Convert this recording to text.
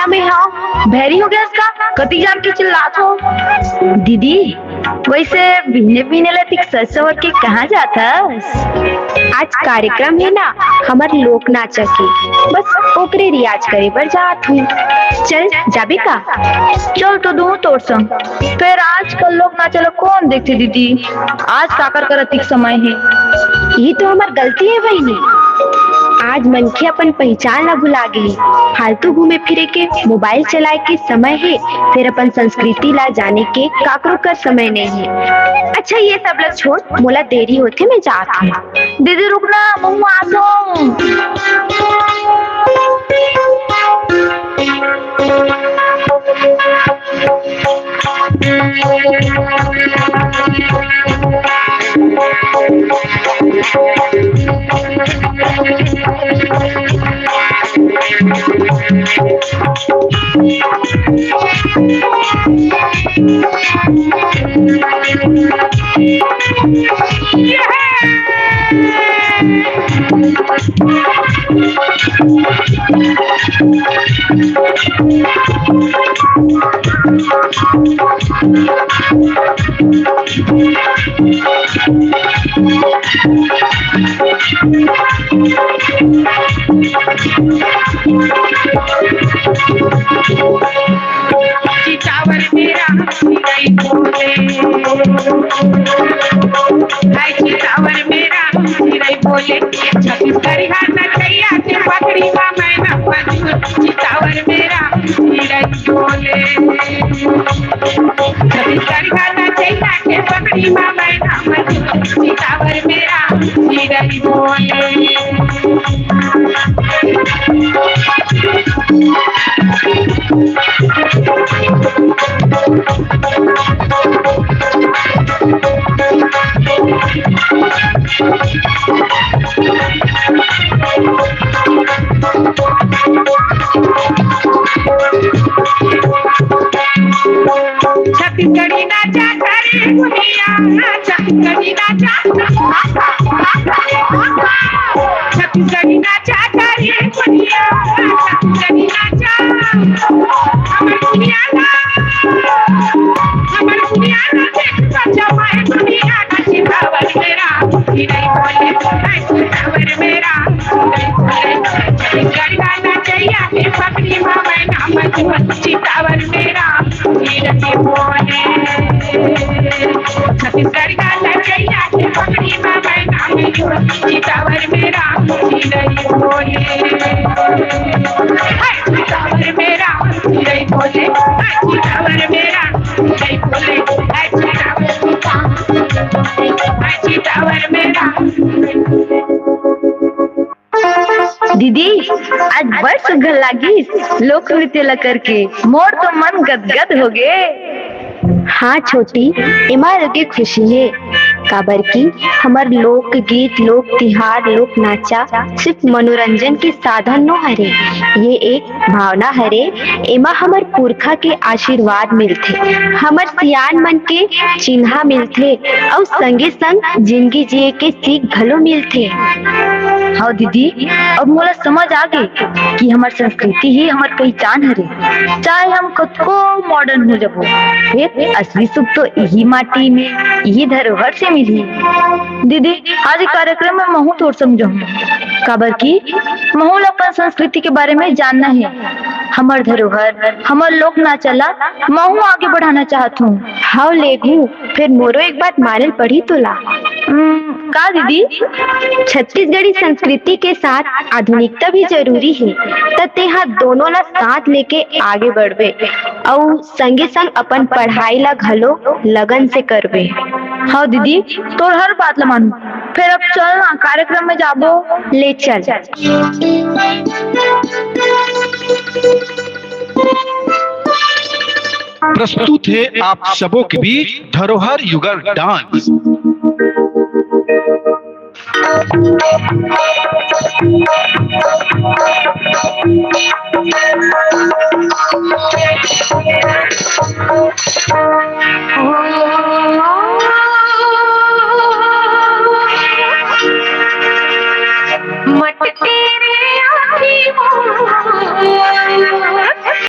में हाँ भैरी हो गया इसका कति जान के चिल्लात हो। दीदी वैसे बिहने बिहने लतिक सच सवर के कहाँ जाता? आज कार्यक्रम है ना हमार लोक नाचा के, बस ओकरे रियाज करे पर जात हूँ। चल जाबे का? चल तो दू तोर संग। फिर आजकल लोग ना चलो कौन देखते दीदी, आज काकर करतिक समय है। ये तो हमार गलती है बहनी, आज मनखे अपन पहचान ला भुला गई। फालतू घूमे फिरे के मोबाइल चलाए के समय है, फिर अपन संस्कृति ला जाने के काकरो का समय नहीं है। अच्छा ये सब लोग छोड़, मोला देरी होते मैं जात हूँ। दीदी रुकना मम्मू आसो। चितावर मेरा नहीं बोले, हाय चितावर मेरा नहीं बोले, छत्तीसगढ़ी हाथ नचैया के पकड़ी बा मैं न मजूर। चितावर मेरा नहीं बोले, छत्तीसगढ़ी हाथ नचैया के पकड़ी बा मैं न मजूर। चितावर मेरा नहीं बोले। छत्तीसगढ़ी नाचा करे दुनिया, छत्तीसगढ़ी नाचा, छत्तीसगढ़ी नाचा करे दुनिया, छत्तीसगढ़ी नाचा हमर दुनिया ना, हमर दुनिया ना देख बचा मैं दुनिया का। चितावर मेरा नहीं बोले, हाय चितावर मेरा नहीं बोले, छत्तीसगढ़ी गाना चाहिए के पकड़ी माँ मैं नाम मजूर। चितावर मेरा नहीं बोले, छत्तीसगढ़ का लड़कैया के पकड़ी माँ मैं नाम मजूर। चितावर मेरा नहीं बोले, हाय चितावर मेरा नहीं बोले, हाय चितावर मेरा नहीं बोले, हाय चितावर मेरा। दीदी आज बड़ सुघर लागी लोक नृत्य ला करके, मोर तो मन गदगद हो गए। हाँ छोटी, इमा लगे खुशी है काबर की हमार लोक गीत, लोक तिहार, लोक नाचा सिर्फ मनोरंजन के साधन नो हरे, ये एक भावना हरे। एमा हमार पुरखा के आशीर्वाद मिलथे, हमार सियान मन के चिन्हा मिलथे और संगे संग जिंदगी जिए के सीख घलो मिलथे। हाँ दीदी अब मोला समझ आ गई कि हमार संस्कृति ही हमार पहचान हरे। चाहे हम कतको मॉडर्न हो जाबो, फिर असली सुख तो यही माटी में, यही धरोहर से मिली। दीदी आज कार्यक्रम में महू तोड़ समझाऊं काबर की महू अपन संस्कृति के बारे में जानना है। हमार धरोहर, हमार लोक नाचला महू आगे बढ़ाना चाहत हूँ। हाँ लेगू, फिर मोरो एक बात मानल पड़ी तो ला। का दीदी? छत्तीसगढ़ी संस्कृति के साथ आधुनिकता भी जरूरी है, तेहा दोनों ला साथ लेके आगे बढ़बे और संगे संग अपन पढ़ाई ला घलो लगन से करबे। हाँ दीदी तोर हर बात ला मानू। फिर अब चल ना कार्यक्रम में जाबो। ले चल। प्रस्तुत है आप सबों के बीच धरोहर युगल डांस।